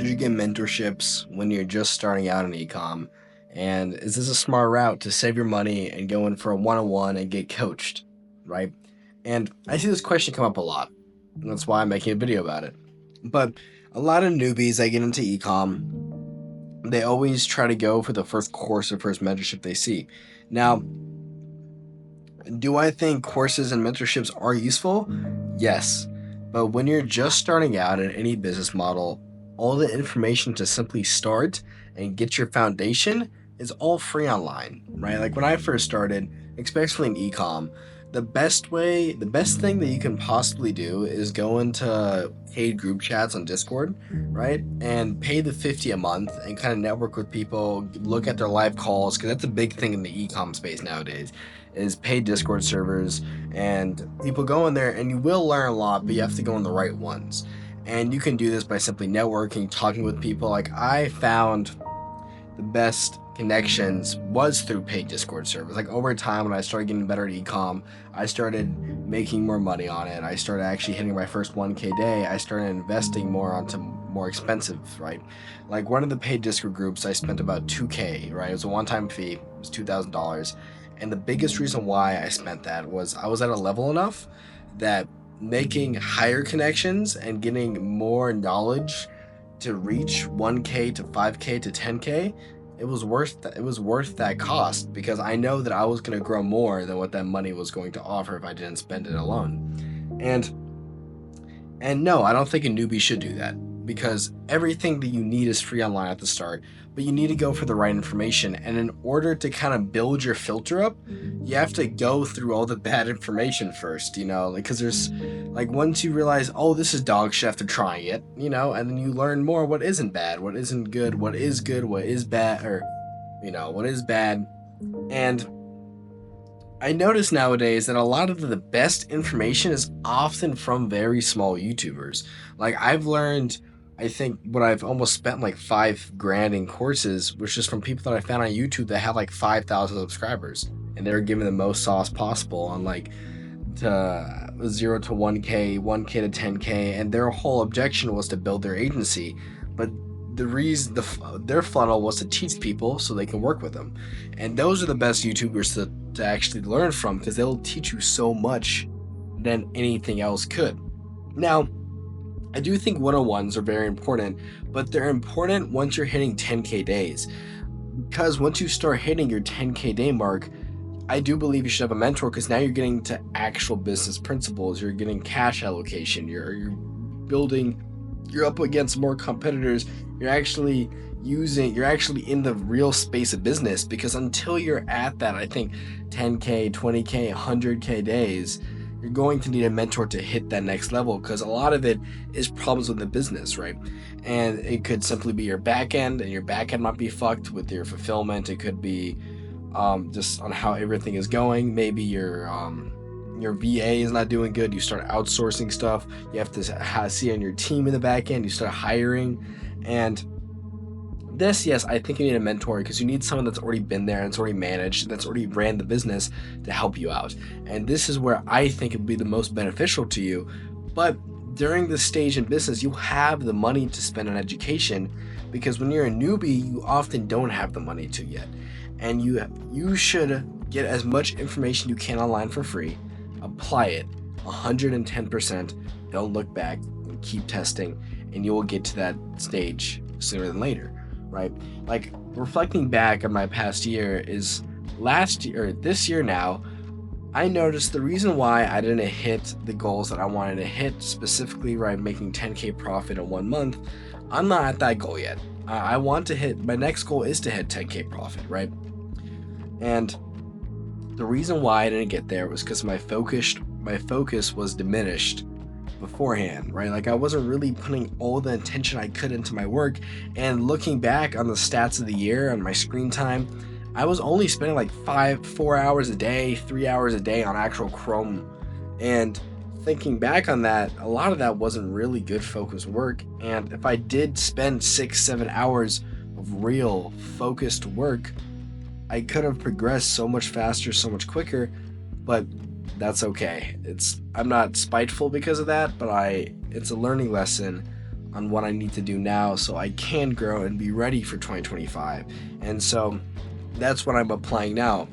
Should you get mentorships when you're just starting out in ecom? And is this a smart route to save your money and go in for a one-on-one and get coached, right? And I see this question come up a lot. And that's why I'm making a video about it. But a lot of newbies that get into ecom, they always try to go for the first course or first mentorship they see. Now, do I think courses and mentorships are useful? Yes. But when you're just starting out in any business model, all the information to simply start and get your foundation is all free online, right? Like when I first started, especially in ecom, the best thing that you can possibly do is go into paid group chats on Discord, right? And pay the 50 a month and kind of network with people, look at their live calls, because that's a big thing in the ecom space nowadays is paid Discord servers, and people go in there and you will learn a lot, but you have to go in the right ones. And you can do this by simply networking, talking with people. Like I found the best connections was through paid Discord servers. Like over time, when I started getting better at ecom, I started making more money on it. I started actually hitting my first 1K day. I started investing more onto more expensive, right? Like one of the paid Discord groups, I spent about 2K, right? It was a one-time fee. It was $2,000. And the biggest reason why I spent that was I was at a level enough that making higher connections and getting more knowledge to reach 1K to 5K to 10K, it was worth that cost, because I know that I was going to grow more than what that money was going to offer if I didn't spend it alone. And no, I don't think a newbie should do that, because everything that you need is free online at the start, but you need to go for the right information. And in order to kind of build your filter up, you have to go through all the bad information first, because there's like once you realize, oh, this is dog shit after trying it, and then you learn more what isn't bad, what isn't good, what is good, what is bad, or, what is bad. And I notice nowadays that a lot of the best information is often from very small YouTubers. Like I've learned, I think what I've almost spent like $5,000 in courses, which is from people that I found on YouTube that have like 5,000 subscribers, and they're giving the most sauce possible on like to 0 to 1K, 1K to 10K, and their whole objection was to build their agency, but their funnel was to teach people so they can work with them. And those are the best YouTubers to actually learn from, because they'll teach you so much than anything else could. Now, I do think one-on-ones are very important, but they're important once you're hitting 10K days, because once you start hitting your 10K day mark, I do believe you should have a mentor, because now you're getting to actual business principles. You're getting cash allocation. You're building. You're up against more competitors. You're actually in the real space of business, because until you're at that, I think 10K, 20K, 100K days, you're going to need a mentor to hit that next level, because a lot of it is problems with the business, right? And it could simply be your back end, and your back end might be fucked with your fulfillment. It could be just on how everything is going. Maybe your VA is not doing good. You start outsourcing stuff. You have to see on your team in the back end. You start hiring. And this, yes, I think you need a mentor, because you need someone that's already been there and it's already managed, that's already ran the business to help you out. And this is where I think it would be the most beneficial to you. But during this stage in business, you have the money to spend on education, because when you're a newbie, you often don't have the money to yet. And you should get as much information you can online for free, apply it 110%, don't look back, and keep testing, and you will get to that stage sooner than later, right? Like reflecting back on my past year is this year now, I noticed the reason why I didn't hit the goals that I wanted to hit, specifically, right, making 10K profit in 1 month. I'm not at that goal yet. I want to hit, my next goal is to hit 10K profit, right? And the reason why I didn't get there was because my focus was diminished beforehand, right? Like I wasn't really putting all the attention I could into my work. And looking back on the stats of the year on my screen time, I was only spending like 4 hours a day, 3 hours a day on actual Chrome. And thinking back on that, a lot of that wasn't really good focused work. And if I did spend 6-7 hours of real focused work, I could have progressed so much faster, so much quicker, but that's okay. I'm not spiteful because of that, but it's a learning lesson on what I need to do now so I can grow and be ready for 2025. And so that's what I'm applying now.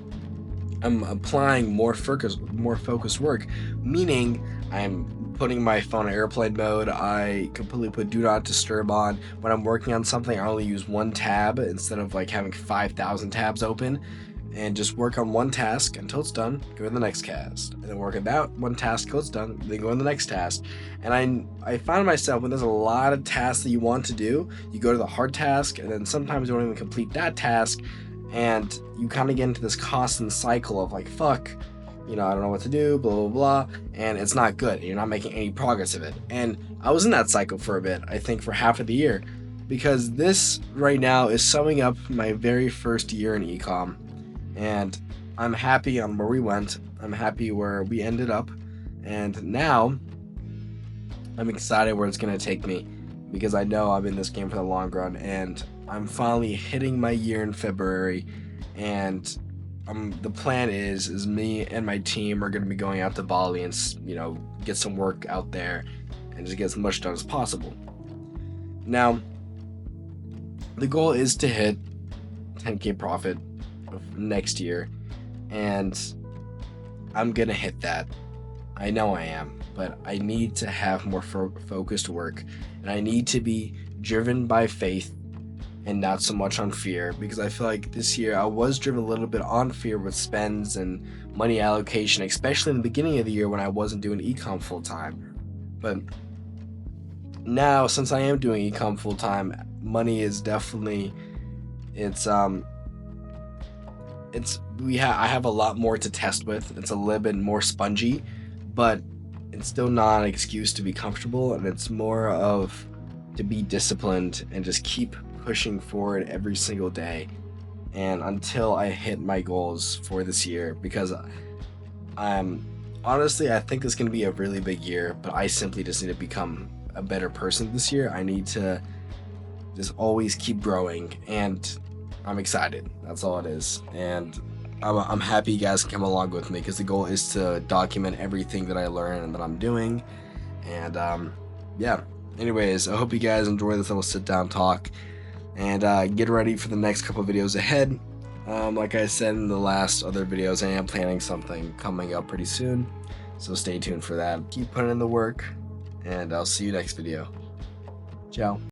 I'm applying more focused work, meaning I'm putting my phone in airplane mode. I completely put do not disturb on. When I'm working on something, I only use one tab instead of like having 5,000 tabs open, and just work on one task until it's done, go to the next task, and then work on that one task until it's done, then go on the next task. And I find myself, when there's a lot of tasks that you want to do, you go to the hard task, and then sometimes you don't even complete that task, and you kind of get into this constant cycle of like, fuck, I don't know what to do, blah blah blah, and it's not good. You're not making any progress of it. And I was in that cycle for a bit, I think for half of the year, because this right now is summing up my very first year in ecom, and I'm happy on where we went. I'm happy where we ended up, and now I'm excited where it's gonna take me, because I know I'm in this game for the long run, and I'm finally hitting my year in February, and the plan is me and my team are gonna be going out to Bali and get some work out there and just get as much done as possible. Now, the goal is to hit 10K profit next year, and I'm gonna hit that. I know I am, but I need to have more focused work, and I need to be driven by faith and not so much on fear, because I feel like this year I was driven a little bit on fear with spends and money allocation, especially in the beginning of the year when I wasn't doing ecom full time. But now, since I am doing ecom full time, money is definitely I have a lot more to test with. It's a little bit more spongy, but it's still not an excuse to be comfortable, and it's more of to be disciplined and just keep pushing forward every single day, and until I hit my goals for this year, because honestly, I think it's going to be a really big year, but I simply just need to become a better person this year. I need to just always keep growing, and I'm excited. That's all it is. And I'm happy you guys can come along with me, because the goal is to document everything that I learn and that I'm doing. And yeah, anyways, I hope you guys enjoy this little sit down talk, and get ready for the next couple of videos ahead. Like I said in the last other videos, I am planning something coming up pretty soon, so stay tuned for that. Keep putting in the work, and I'll see you next video. Ciao.